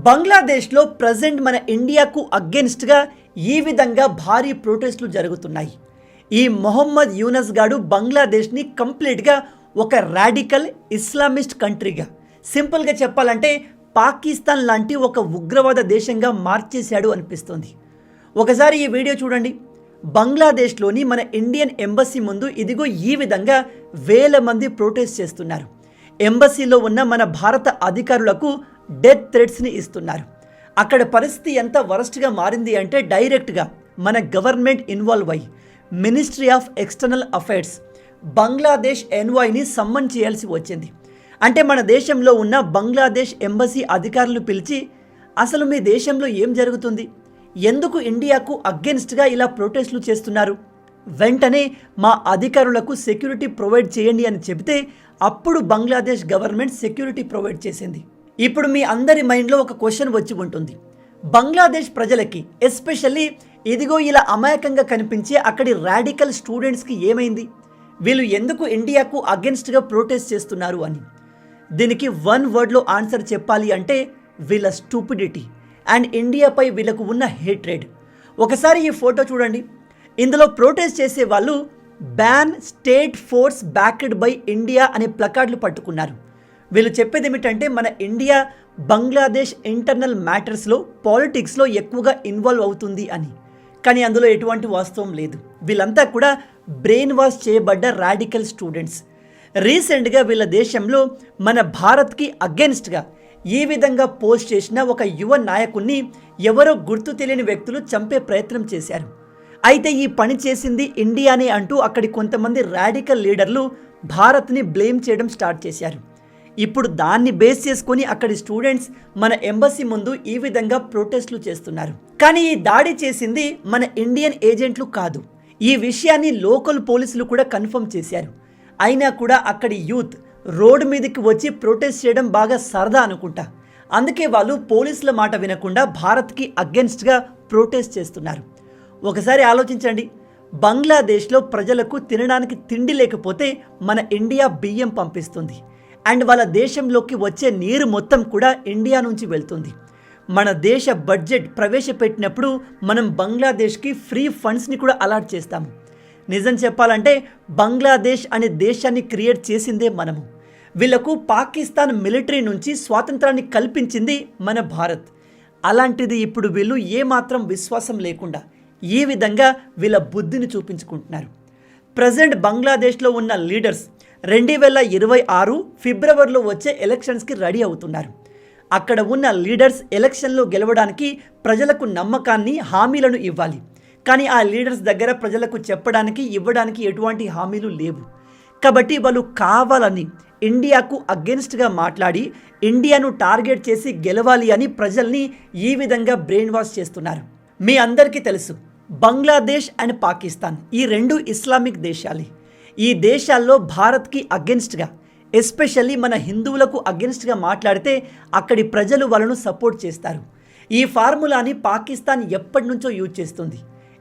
బంగ్లాదేశ్లో ప్రజెంట్ మన ఇండియాకు అగెన్స్ట్గా ఈ విధంగా భారీ ప్రొటెస్టులు జరుగుతున్నాయి. ఈ మొహమ్మద్ యూనస్ గాడు బంగ్లాదేశ్ని కంప్లీట్గా ఒక రాడికల్ ఇస్లామిస్ట్ కంట్రీగా, సింపుల్గా చెప్పాలంటే పాకిస్తాన్ లాంటి ఒక ఉగ్రవాద దేశంగా మార్చేశాడు అనిపిస్తుంది. ఒకసారి ఈ వీడియో చూడండి. బంగ్లాదేశ్లోని మన ఇండియన్ ఎంబసీ ముందు ఇదిగో ఈ విధంగా వేల మంది ప్రొటెస్ట్ చేస్తున్నారు. ఎంబసీలో ఉన్న మన భారత అధికారులకు డెత్ థ్రెట్స్ని ఇస్తున్నారు. అక్కడ పరిస్థితి ఎంత వరస్ట్గా మారింది అంటే డైరెక్ట్గా మన గవర్నమెంట్ ఇన్వాల్వ్ అయ్యి ministry of external affairs Bangladesh ఎన్వాయ్ని సమ్మన్ చేయాల్సి వచ్చింది. అంటే మన దేశంలో ఉన్న బంగ్లాదేశ్ ఎంబసీ అధికారులు పిలిచి అసలు మీ దేశంలో ఏం జరుగుతుంది, ఎందుకు ఇండియాకు అగెన్స్ట్గా ఇలా ప్రొటెస్టులు చేస్తున్నారు, వెంటనే మా అధికారులకు సెక్యూరిటీ ప్రొవైడ్ చేయండి అని చెబితే అప్పుడు బంగ్లాదేశ్ గవర్నమెంట్ సెక్యూరిటీ ప్రొవైడ్ చేసింది. ఇప్పుడు మీ అందరి మైండ్లో ఒక క్వశ్చన్ వచ్చి ఉంటుంది. బంగ్లాదేశ్ ప్రజలకి ఎస్పెషల్లీ ఇదిగో ఇలా అమాయకంగా కనిపించే అక్కడి రాడికల్ స్టూడెంట్స్కి ఏమైంది, వీళ్ళు ఎందుకు ఇండియాకు అగెన్స్ట్గా ప్రొటెస్ట్ చేస్తున్నారు అని. దీనికి వన్ వర్డ్లో ఆన్సర్ చెప్పాలి అంటే వీళ్ళ స్టూపిడిటీ అండ్ ఇండియాపై వీళ్ళకు ఉన్న హేట్రెడ్. ఒకసారి ఈ ఫోటో చూడండి. ఇందులో ప్రొటెస్ట్ చేసే వాళ్ళు ban state force backed by India అనే ప్లకార్డులు పట్టుకున్నారు. వీళ్ళు చెప్పేది ఏమిటంటే మన ఇండియా బంగ్లాదేశ్ ఇంటర్నల్ మ్యాటర్స్లో పాలిటిక్స్లో ఎక్కువగా ఇన్వాల్వ్ అవుతుంది అని. కానీ అందులో ఎటువంటి వాస్తవం లేదు. వీళ్ళంతా కూడా బ్రెయిన్ వాష్ చేయబడ్డ రాడికల్ స్టూడెంట్స్. రీసెంట్గా వీళ్ళ దేశంలో మన భారత్కి అగెన్స్ట్గా ఈ విధంగా పోస్ట్ చేసిన ఒక యువ నాయకుడిని ఎవరో గుర్తు తెలియని వ్యక్తులు చంపే ప్రయత్నం చేశారు. అయితే ఈ పని చేసింది ఇండియానే అంటూ అక్కడి కొంతమంది రాడికల్ లీడర్లు భారత్ని బ్లేమ్ చేయడం స్టార్ట్ చేశారు. ఇప్పుడు దాన్ని బేస్ చేసుకొని అక్కడి స్టూడెంట్స్ మన ఎంబసీ ముందు ఈ విధంగా ప్రొటెస్టులు చేస్తున్నారు. కానీ ఈ దాడి చేసింది మన ఇండియన్ ఏజెంట్లు కాదు. ఈ విషయాన్ని లోకల్ పోలీసులు కూడా కన్ఫర్మ్ చేశారు. అయినా కూడా అక్కడి యూత్ రోడ్డు మీదకి వచ్చి ప్రొటెస్ట్ చేయడం బాగా సరదా అనుకుంటా. అందుకే వాళ్ళు పోలీసుల మాట వినకుండా భారత్కి అగెన్స్ట్గా ప్రొటెస్ట్ చేస్తున్నారు. ఒకసారి ఆలోచించండి. బంగ్లాదేశ్లో ప్రజలకు తినడానికి తిండి లేకపోతే మన ఇండియా బియ్యం పంపిస్తుంది అండ్ వాళ్ళ దేశంలోకి వచ్చే నీరు మొత్తం కూడా ఇండియా నుంచి వెళ్తుంది. మన దేశ బడ్జెట్ ప్రవేశపెట్టినప్పుడు మనం బంగ్లాదేశ్కి ఫ్రీ ఫండ్స్ని కూడా అలాట్ చేస్తాము. నిజం చెప్పాలంటే బంగ్లాదేశ్ అనే దేశాన్ని క్రియేట్ చేసిందే మనము. వీళ్లకు పాకిస్తాన్ మిలిటరీ నుంచి స్వాతంత్రాన్ని కల్పించింది మన భారత్. అలాంటిది ఇప్పుడు వీళ్ళు ఏమాత్రం విశ్వాసం లేకుండా ఈ విధంగా వీళ్ళ బుద్ధిని చూపించుకుంటున్నారు. ప్రజెంట్ బంగ్లాదేశ్లో ఉన్న లీడర్స్ 2026 ఫిబ్రవరిలో వచ్చే ఎలక్షన్స్కి రెడీ అవుతున్నారు. అక్కడ ఉన్న లీడర్స్ ఎలక్షన్లో గెలవడానికి ప్రజలకు నమ్మకాన్ని, హామీలను ఇవ్వాలి. కానీ ఆ లీడర్స్ దగ్గర ప్రజలకు చెప్పడానికి, ఇవ్వడానికి ఎటువంటి హామీలు లేవు. కాబట్టి వాళ్ళు కావాలని ఇండియాకు అగెన్స్ట్గా మాట్లాడి ఇండియాను టార్గెట్ చేసి గెలవాలి అని ప్రజల్ని ఈ విధంగా బ్రెయిన్ వాష్ చేస్తున్నారు. మీ అందరికీ తెలుసు, బంగ్లాదేశ్ అండ్ పాకిస్తాన్ ఈ రెండు ఇస్లామిక్ దేశాలే. ఈ దేశాల్లో భారత్కి అగెన్స్ట్గా, ఎస్పెషల్లీ మన హిందువులకు అగెన్స్ట్గా మాట్లాడితే అక్కడి ప్రజలు వాళ్ళను సపోర్ట్ చేస్తారు. ఈ ఫార్ములాని పాకిస్తాన్ ఎప్పటి నుంచో యూజ్ చేస్తుంది.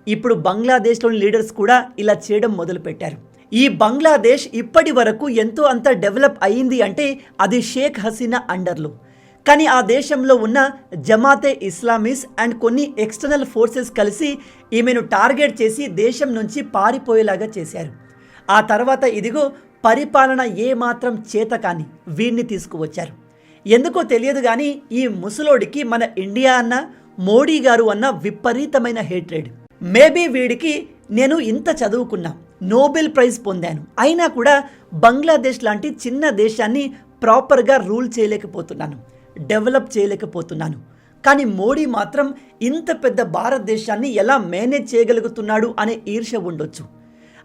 ఇప్పుడు బంగ్లాదేశ్లోని లీడర్స్ కూడా ఇలా చేయడం మొదలుపెట్టారు. ఈ బంగ్లాదేశ్ ఇప్పటి వరకు ఎంతో అంత డెవలప్ అయ్యింది అంటే అది షేక్ హసీనా అండర్లో. కానీ ఆ దేశంలో ఉన్న జమాతే ఇస్లామీస్ అండ్ కొన్ని ఎక్స్టర్నల్ ఫోర్సెస్ కలిసి ఈమెను టార్గెట్ చేసి దేశం నుంచి పారిపోయేలాగా చేశారు. ఆ తర్వాత ఇదిగో పరిపాలన ఏమాత్రం చేత కాని వీడిని తీసుకువచ్చారు. ఎందుకో తెలియదు కానీ ఈ ముసలోడికి మన ఇండియా అన్న, మోడీ గారు అన్న విపరీతమైన హేట్రెడ్. మేబీ వీడికి నేను ఇంత చదువుకున్నా, నోబెల్ ప్రైజ్ పొందాను, అయినా కూడా బంగ్లాదేశ్ లాంటి చిన్న దేశాన్ని ప్రాపర్గా రూల్ చేయలేకపోతున్నాను, డెవలప్ చేయలేకపోతున్నాను. కానీ మోడీ మాత్రం ఇంత పెద్ద భారతదేశాన్ని ఎలా మేనేజ్ చేయగలుగుతున్నాడు అనే ఈర్ష్య ఉండొచ్చు.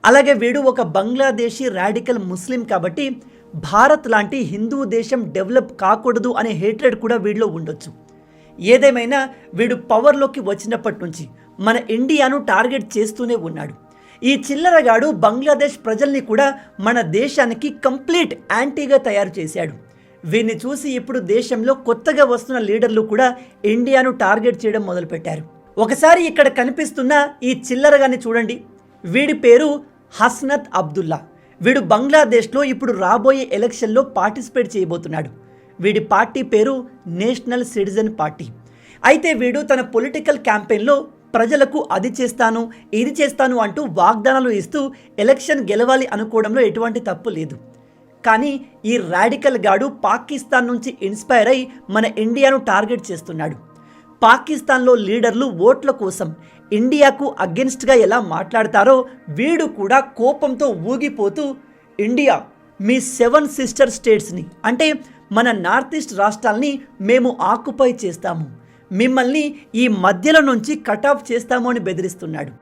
అలాగే వీడు ఒక బంగ్లాదేశీ రాడికల్ ముస్లిం కాబట్టి భారత్ లాంటి హిందూ దేశం డెవలప్ కాకూడదు అనే హేట్రెడ్ కూడా వీడిలో ఉండొచ్చు. ఏదేమైనా వీడు పవర్లోకి వచ్చినప్పటి నుంచి మన ఇండియాను టార్గెట్ చేస్తూనే ఉన్నాడు. ఈ చిల్లరగాడు బంగ్లాదేశ్ ప్రజల్ని కూడా మన దేశానికి కంప్లీట్ యాంటీగా తయారు చేశాడు. వీడిని చూసి ఇప్పుడు దేశంలో కొత్తగా వస్తున్న లీడర్లు కూడా ఇండియాను టార్గెట్ చేయడం మొదలుపెట్టారు. ఒకసారి ఇక్కడ కనిపిస్తున్న ఈ చిల్లరగాన్ని చూడండి. వీడి పేరు హస్నత్ అబ్దుల్లా. వీడు బంగ్లాదేశ్లో ఇప్పుడు రాబోయే ఎలక్షన్లో పార్టిసిపేట్ చేయబోతున్నాడు. వీడి పార్టీ పేరు నేషనల్ సిటిజన్ పార్టీ. అయితే వీడు తన పొలిటికల్ క్యాంపెయిన్లో ప్రజలకు అది చేస్తాను ఇది చేస్తాను అంటూ వాగ్దానాలు ఇస్తూ ఎలక్షన్ గెలవాలి అనుకోవడంలో ఎటువంటి తప్పు లేదు. కానీ ఈ రాడికల్ గాడు పాకిస్తాన్ నుంచి ఇన్స్పైర్ అయి మన ఇండియాను టార్గెట్ చేస్తున్నాడు. పాకిస్తాన్లో లీడర్లు ఓట్ల కోసం ఇండియాకు అగెన్స్ట్గా ఎలా మాట్లాడతారో వీడు కూడా కోపంతో ఊగిపోతూ ఇండియా మీ 7 సిస్టర్ స్టేట్స్ని అంటే మన నార్త్ ఈస్ట్ రాష్ట్రాల్ని మేము ఆక్యుపై చేస్తాము, మిమ్మల్ని ఈ మధ్యలో నుంచి కట్ ఆఫ్ చేస్తాము అని బెదిరిస్తున్నాడు.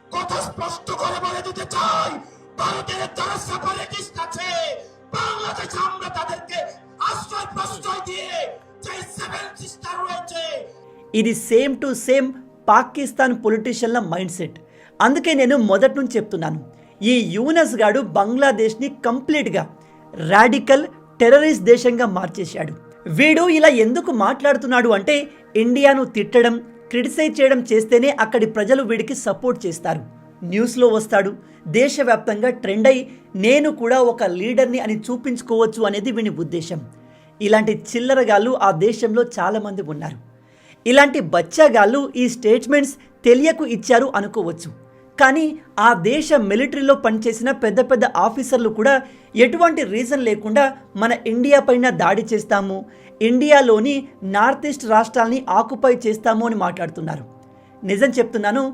ఇది సేమ్ టు సేమ్ పాకిస్తాన్ పొలిటీషియన్ల మైండ్ సెట్. అందుకే నేను మొదటి నుంచి చెప్తున్నాను, ఈ యూనస్ గాడు బంగ్లాదేశ్ని కంప్లీట్గా రాడికల్ టెర్రరిస్ట్ దేశంగా మార్చేశాడు. వీడు ఇలా ఎందుకు మాట్లాడుతున్నాడు అంటే ఇండియాను తిట్టడం క్రిటిసైజ్ చేయడం చేస్తేనే అక్కడి ప్రజలు వీడికి సపోర్ట్ చేస్తారు, న్యూస్లో వస్తాడు, దేశవ్యాప్తంగా ట్రెండ్ అయి నేను కూడా ఒక లీడర్ని అని చూపించుకోవచ్చు అనేది వీని ఉద్దేశం. ఇలాంటి చిల్లరగాళ్ళు ఆ దేశంలో చాలామంది ఉన్నారు. ఇలాంటి బచ్చాగాళ్ళు ఈ స్టేట్మెంట్స్ తెలియకు ఇచ్చారు అనుకోవచ్చు. కానీ ఆ దేశ మిలిటరీలో పనిచేసిన పెద్ద పెద్ద ఆఫీసర్లు కూడా ఎటువంటి రీజన్ లేకుండా మన ఇండియా పైన దాడి చేస్తాము, ఇండియాలోని నార్త్ ఈస్ట్ రాష్ట్రాల్ని ఆక్యుపై చేస్తాము అని మాట్లాడుతున్నారు. నిజం చెప్తున్నాను,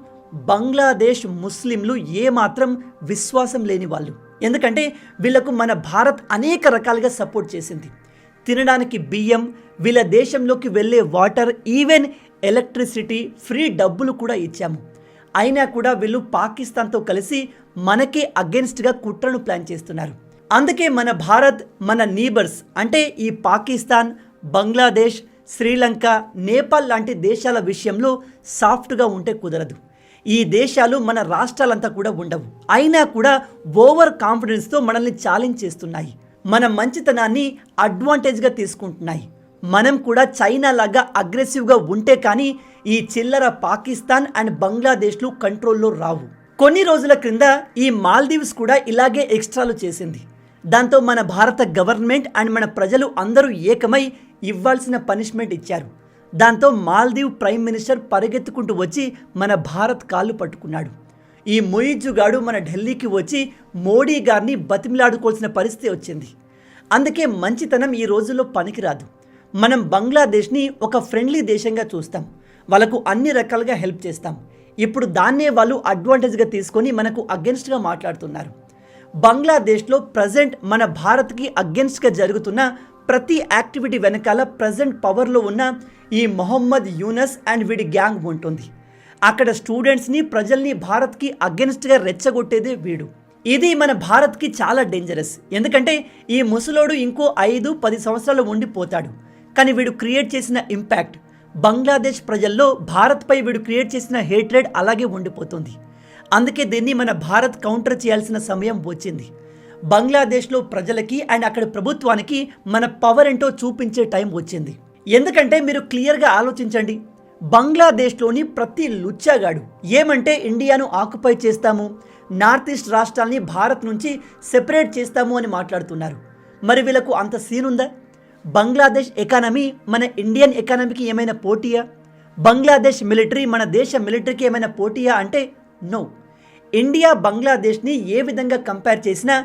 బంగ్లాదేశ్ ముస్లింలు ఏమాత్రం విశ్వాసం లేని వాళ్ళు. ఎందుకంటే వీళ్లకు మన భారత్ అనేక రకాలుగా సపోర్ట్ చేసింది. తినడానికి బియ్యం, వీళ్ళ దేశంలోకి వెళ్ళే వాటర్, ఈవెన్ ఎలక్ట్రిసిటీ, ఫ్రీ డబ్బులు కూడా ఇచ్చాము. అయినా కూడా వీళ్ళు పాకిస్తాన్తో కలిసి మనకే అగెన్స్ట్గా కుట్రను ప్లాన్ చేస్తున్నారు. అందుకే మన భారత్ మన నీబర్స్ అంటే ఈ పాకిస్తాన్, బంగ్లాదేశ్, శ్రీలంక, నేపాల్ లాంటి దేశాల విషయంలో సాఫ్ట్గా ఉంటే కుదరదు. ఈ దేశాలు మన రాష్ట్రాలంతా కూడా ఉండవు. అయినా కూడా ఓవర్ కాన్ఫిడెన్స్తో మనల్ని ఛాలెంజ్ చేస్తున్నాయి, మన మంచితనాన్ని అడ్వాంటేజ్గా తీసుకుంటున్నాయి. మనం కూడా చైనా లాగా అగ్రెసివ్గా ఉంటే కానీ ఈ చిల్లర పాకిస్తాన్ అండ్ బంగ్లాదేశ్లు కంట్రోల్లో రావు. కొన్ని రోజుల క్రింద ఈ మాల్దీవ్స్ కూడా ఇలాగే ఎక్స్ట్రాలు చేసింది. దాంతో మన భారత గవర్నమెంట్ అండ్ మన ప్రజలు అందరూ ఏకమై ఇవ్వాల్సిన పనిష్మెంట్ ఇచ్చారు. దాంతో మాల్దీవ్ ప్రైమ్ మినిస్టర్ పరిగెత్తుకుంటూ వచ్చి మన భారత్ కాళ్ళు పట్టుకున్నాడు. ఈ మొయిజుగాడు మన ఢిల్లీకి వచ్చి మోడీ గారిని బతిమిలాడుకోవాల్సిన పరిస్థితి వచ్చింది. అందుకే మంచితనం ఈ రోజుల్లో పనికిరాదు. మనం బంగ్లాదేశ్ని ఒక ఫ్రెండ్లీ దేశంగా చూస్తాం, వాళ్ళకు అన్ని రకాలుగా హెల్ప్ చేస్తాం. ఇప్పుడు దాన్నే వాళ్ళు అడ్వాంటేజ్గా తీసుకొని మనకు అగెన్స్ట్గా మాట్లాడుతున్నారు. బంగ్లాదేశ్లో ప్రజెంట్ మన భారత్కి అగెన్స్ట్గా జరుగుతున్న ప్రతి యాక్టివిటీ వెనకాల ప్రజెంట్ పవర్లో ఉన్న ఈ మొహమ్మద్ యూనస్ అండ్ వీడి గ్యాంగ్ ఉంటుంది. అక్కడ స్టూడెంట్స్ని, ప్రజల్ని భారత్కి అగెన్స్ట్గా రెచ్చగొట్టేదే వీడు. ఇది మన భారత్కి చాలా డేంజరస్. ఎందుకంటే ఈ ముసలోడు ఇంకో 5-10 సంవత్సరాలు ఉండిపోతాడు. కానీ వీడు క్రియేట్ చేసిన ఇంపాక్ట్, బంగ్లాదేశ్ ప్రజల్లో భారత్పై వీడు క్రియేట్ చేసిన హేట్రెడ్ అలాగే ఉండిపోతుంది. అందుకే దీన్ని మన భారత్ కౌంటర్ చేయాల్సిన సమయం వచ్చింది. బంగ్లాదేశ్లో ప్రజలకి అండ్ అక్కడ ప్రభుత్వానికి మన పవర్ ఏంటో చూపించే టైం వచ్చింది. ఎందుకంటే మీరు క్లియర్గా ఆలోచించండి, బంగ్లాదేశ్లోని ప్రతి లుచ్చాగాడు ఏమంటే ఇండియాను ఆక్యుపై చేస్తాము, నార్త్ ఈస్ట్ రాష్ట్రాల్ని భారత్ నుంచి సెపరేట్ చేస్తాము అని మాట్లాడుతున్నారు. మరి వీళ్ళకు అంత సీన్ ఉందా? బంగ్లాదేశ్ ఎకానమీ మన ఇండియన్ ఎకానమీకి ఏమైనా పోటీయా? బంగ్లాదేశ్ మిలిటరీ మన దేశ మిలిటరీకి ఏమైనా పోటీయా అంటే నో. ఇండియా బంగ్లాదేశ్ని ఏ విధంగా కంపేర్ చేసినా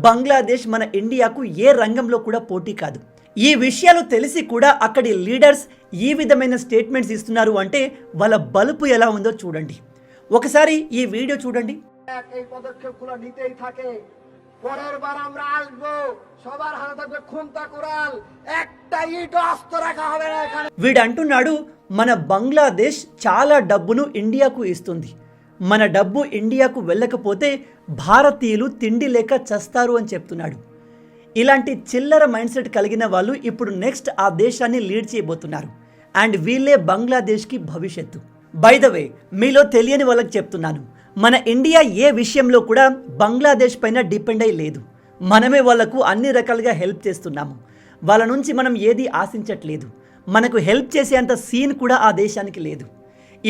బంగ్లాదేశ్ మన ఇండియాకు ఏ రంగంలో కూడా పోటీ కాదు. ఈ విషయాలు తెలిసి కూడా అక్కడి లీడర్స్ ఈ విధమైన స్టేట్మెంట్స్ ఇస్తున్నారు అంటే వాళ్ళ బలుపు ఎలా ఉందో చూడండి. ఒకసారి ఈ వీడియో చూడండి. এই পদক্ষেপগুলো নিতেই থাকে, পরের বার আমরা আসবো, সবার হাতে থাকবে খুন্তা কুড়াল, একটা ইট অস্ত্র রাখা হবে না এখানে. వీడు అంటున్నాడు మన బంగ్లాదేశ్ చాలా డబ్బును ఇండియాకు ఇస్తుంది, మన డబ్బు ఇండియాకు వెళ్ళకపోతే భారతీయులు తిండి లేక చస్తారు అని చెప్తున్నాడు. ఇలాంటి చిల్లర మైండ్ సెట్ కలిగిన వాళ్ళు ఇప్పుడు నెక్స్ట్ ఆ దేశాన్ని లీడ్ చేయబోతున్నారు. అండ్ వీళ్ళే బంగ్లాదేశ్కి భవిష్యత్తు. బై ద వే, మీలో తెలియని వాళ్ళకి చెప్తున్నాను, మన ఇండియా ఏ విషయంలో కూడా బంగ్లాదేశ్ పైన డిపెండ్ అయి లేదు. మనమే వాళ్లకు అన్ని రకాలుగా హెల్ప్ చేస్తున్నాము. వాళ్ళ నుంచి మనం ఏది ఆశించట్లేదు. మనకు హెల్ప్ చేసేంత సీన్ కూడా ఆ దేశానికి లేదు.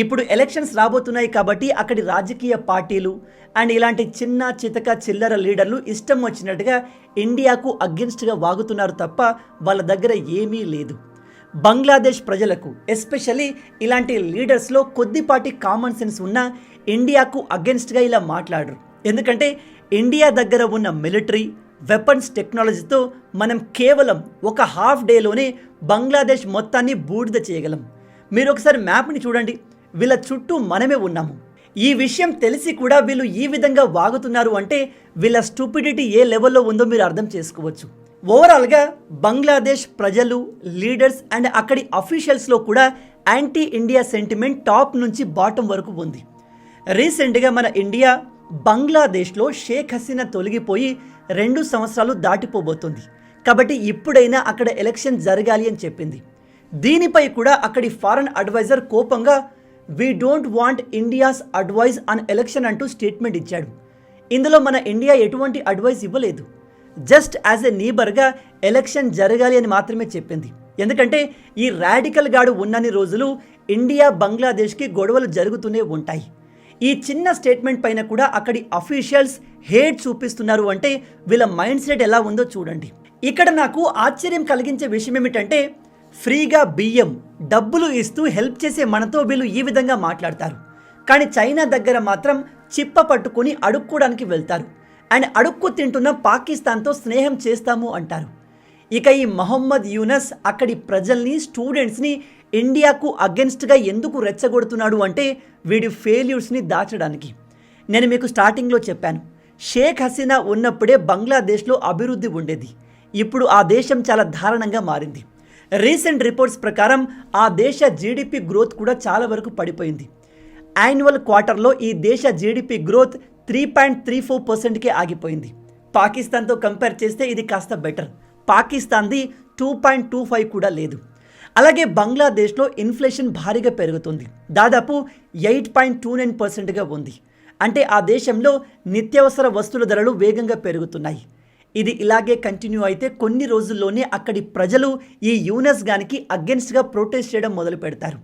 ఇప్పుడు ఎలక్షన్స్ రాబోతున్నాయి కాబట్టి అక్కడి రాజకీయ పార్టీలు అండ్ ఇలాంటి చిన్న చితక చిల్లర లీడర్లు ఇష్టం వచ్చినట్టుగా ఇండియాకు అగెన్స్ట్గా వాగుతున్నారు తప్ప వాళ్ళ దగ్గర ఏమీ లేదు. బంగ్లాదేశ్ ప్రజలకు ఎస్పెషల్లీ ఇలాంటి లీడర్స్లో కొద్దిపాటి కామన్ సెన్స్ ఉన్న ఇండియాకు అగెన్స్ట్గా ఇలా మాట్లాడరు. ఎందుకంటే ఇండియా దగ్గర ఉన్న మిలిటరీ వెపన్స్ టెక్నాలజీతో మనం కేవలం ఒక హాఫ్ డేలోనే బంగ్లాదేశ్ మొత్తాన్ని బూడిద చేయగలం. మీరు ఒకసారి మ్యాప్ని చూడండి, వీళ్ళ చుట్టూ మనమే ఉన్నాము. ఈ విషయం తెలిసి కూడా వీళ్ళు ఈ విధంగా వాగుతున్నారు అంటే వీళ్ళ స్టూపిడిటీ ఏ లెవెల్లో ఉందో మీరు అర్థం చేసుకోవచ్చు. ఓవరాల్గా బంగ్లాదేశ్ ప్రజలు, లీడర్స్ అండ్ అక్కడి అఫీషియల్స్లో కూడా యాంటీ ఇండియా సెంటిమెంట్ టాప్ నుంచి బాటం వరకు ఉంది. రీసెంట్గా మన ఇండియా బంగ్లాదేశ్లో షేక్ హసీనా తొలగిపోయి 2 సంవత్సరాలు దాటిపోబోతుంది. కాబట్టి ఇప్పుడైనా అక్కడ ఎలక్షన్ జరగాలి అని చెప్పింది. దీనిపై కూడా అక్కడి ఫారెన్ అడ్వైజర్ కోపంగా we don't want India's advice on election అంటూ స్టేట్మెంట్ ఇచ్చాడు. ఇందులో మన ఇండియా ఎటువంటి అడ్వైజ్ ఇవ్వలేదు. జస్ట్ యాజ్ ఎ నీబర్గా ఎలక్షన్ జరగాలి అని మాత్రమే చెప్పింది. ఎందుకంటే ఈ రాడికల్ గాడు ఉన్నన్ని రోజులు ఇండియా బంగ్లాదేశ్కి గొడవలు జరుగుతూనే ఉంటాయి. ఈ చిన్న స్టేట్మెంట్ పైన కూడా అక్కడి అఫీషియల్స్ హేట్ చూపిస్తున్నారు అంటే వీళ్ళ మైండ్ సెట్ ఎలా ఉందో చూడండి. ఇక్కడ నాకు ఆశ్చర్యం కలిగించే విషయం ఏమిటంటే ఫ్రీగా బియ్యం డబ్బులు ఇస్తూ హెల్ప్ చేసే మనతో వీళ్ళు ఈ విధంగా మాట్లాడతారు. కానీ చైనా దగ్గర మాత్రం చిప్ప పట్టుకొని అడుక్కోవడానికి వెళ్తారు అండ్ అడుక్కు తింటున్న పాకిస్తాన్తో స్నేహం చేస్తాము అంటారు. ఇక ఈ మొహమ్మద్ యూనస్ అక్కడి ప్రజల్ని, స్టూడెంట్స్ని ఇండియాకు అగెన్స్ట్గా ఎందుకు రెచ్చగొడుతున్నాడు అంటే వీడి ఫెయిల్యూర్స్ని దాచడానికి. నేను మీకు స్టార్టింగ్లో చెప్పాను, షేక్ హసీనా ఉన్నప్పుడే బంగ్లాదేశ్లో అభివృద్ధి ఉండేది. ఇప్పుడు ఆ దేశం చాలా దారుణంగా మారింది. రీసెంట్ రిపోర్ట్స్ ప్రకారం ఆ దేశ జీడిపి గ్రోత్ కూడా చాలా వరకు పడిపోయింది. యాన్యువల్ క్వార్టర్లో ఈ దేశ జీడిపి గ్రోత్ 3.34%కే ఆగిపోయింది. పాకిస్తాన్తో కంపేర్ చేస్తే ఇది కాస్త బెటర్. పాకిస్తాన్ది 2.25 కూడా లేదు. అలాగే బంగ్లాదేశ్లో ఇన్ఫ్లేషన్ భారీగా పెరుగుతుంది. దాదాపు 8.29%గా ఉంది. అంటే ఆ దేశంలో నిత్యావసర వస్తువుల ధరలు వేగంగా పెరుగుతున్నాయి. ఇది ఇలాగే కంటిన్యూ అయితే కొన్ని రోజుల్లోనే అక్కడి ప్రజలు ఈ యూనస్ గానికి అగెన్స్ట్గా ప్రొటెస్ట్ చేయడం మొదలు పెడతారు.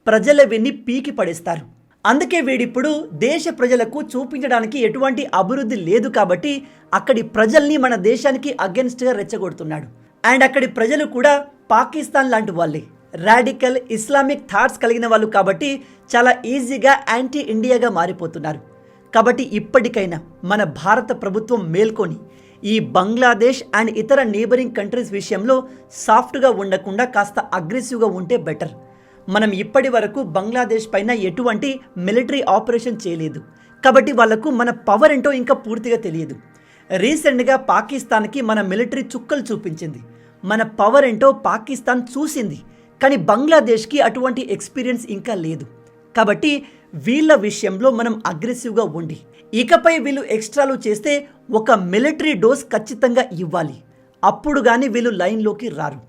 ప్రజలు విన్ని పీకి పడేస్తారు. అందుకే వీడిప్పుడు దేశ ప్రజలకు చూపించడానికి ఎటువంటి అభివృద్ధి లేదు కాబట్టి అక్కడి ప్రజల్ని మన దేశానికి అగెన్స్ట్గా రెచ్చగొడుతున్నాడు. అండ్ అక్కడి ప్రజలు కూడా పాకిస్తాన్ లాంటి వాళ్ళే, రాడికల్ ఇస్లామిక్ థాట్స్ కలిగిన వాళ్ళు కాబట్టి చాలా ఈజీగా యాంటీ ఇండియాగా మారిపోతున్నారు. కాబట్టి ఇప్పటికైనా మన భారత ప్రభుత్వం మేల్కొని ఈ బంగ్లాదేశ్ అండ్ ఇతర నేబరింగ్ కంట్రీస్ విషయంలో సాఫ్ట్గా ఉండకుండా కాస్త అగ్రెసివ్గా ఉంటే బెటర్. మనం ఇప్పటి వరకు బంగ్లాదేశ్ పైన ఎటువంటి మిలిటరీ ఆపరేషన్ చేయలేదు కాబట్టి వాళ్లకు మన పవర్ ఏంటో ఇంకా పూర్తిగా తెలియదు. రీసెంట్గా పాకిస్తాన్కి మన మిలిటరీ చుక్కలు చూపించింది. మన పవర్ ఏంటో పాకిస్తాన్ చూసింది. కానీ బంగ్లాదేశ్కి అటువంటి ఎక్స్పీరియన్స్ ఇంకా లేదు. కాబట్టి వీళ్ళ విషయంలో మనం అగ్రెసివ్గా ఉండి ఇకపై వీళ్ళు ఎక్స్ట్రాలు చేస్తే ఒక మిలిటరీ డోస్ ఖచ్చితంగా ఇవ్వాలి. అప్పుడు కానీ వీళ్ళు లైన్లోకి రారు.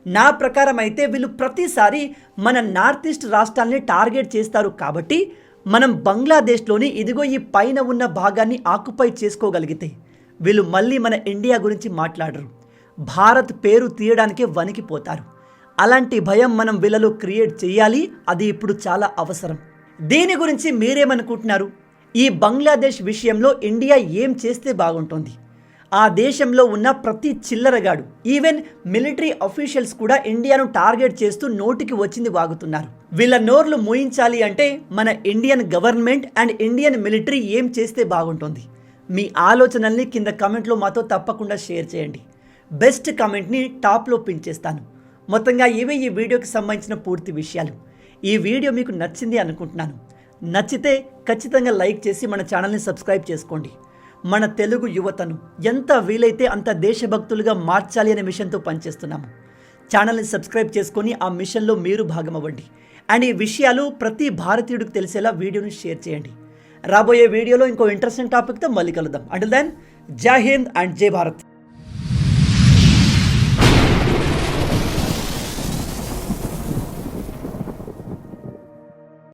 నా ప్రకారం అయితే వీళ్ళు ప్రతిసారి మన నార్త్ ఈస్ట్ రాష్ట్రాలని టార్గెట్ చేస్తారు కాబట్టి మనం బంగ్లాదేశ్లోని ఇదిగో ఈ పైన ఉన్న భాగాన్ని ఆక్యుపై చేసుకోగలిగితే వీళ్ళు మళ్ళీ మన ఇండియా గురించి మాట్లాడరు. భారత్ పేరు తీయడానికే వణికిపోతారు. అలాంటి భయం మనం వీళ్ళలో క్రియేట్ చేయాలి. అది ఇప్పుడు చాలా అవసరం. దీని గురించి మీరేమనుకుంటున్నారు? ఈ బంగ్లాదేశ్ విషయంలో ఇండియా ఏం చేస్తే బాగుంటుంది? ఆ దేశంలో ఉన్న ప్రతి చిల్లరగాడు, ఈవెన్ మిలిటరీ అఫీషియల్స్ కూడా ఇండియాను టార్గెట్ చేస్తూ నోటికి వచ్చింది వాగుతున్నారు. వీళ్ళ నోర్లు మూయించాలి అంటే మన Indian government and Indian military ఏం చేస్తే బాగుంటుంది? మీ ఆలోచనల్ని కింద కమెంట్లో మాతో తప్పకుండా షేర్ చేయండి. బెస్ట్ కమెంట్ని టాప్లో పిన్ చేస్తాను. మొత్తంగా ఇవే ఈ వీడియోకి సంబంధించిన పూర్తి విషయాలు. ఈ వీడియో మీకు నచ్చింది అనుకుంటున్నాను. నచ్చితే ఖచ్చితంగా లైక్ చేసి మన ఛానల్ని సబ్స్క్రైబ్ చేసుకోండి. మన తెలుగు యువతను ఎంత వీలైతే అంత దేశభక్తులుగా మార్చాలి అనే మిషన్తో పనిచేస్తున్నాము. ఛానల్ని సబ్స్క్రైబ్ చేసుకొని ఆ మిషన్లో మీరు భాగమవ్వండి. అండ్ ఈ విషయాలు ప్రతి భారతీయుడికి తెలిసేలా వీడియోని షేర్ చేయండి. రాబోయే వీడియోలో ఇంకో ఇంట్రెస్టింగ్ టాపిక్తో మళ్ళీ కలుద్దాం. అంటిల్ దెన్, జై హింద్ అండ్ జై భారత్.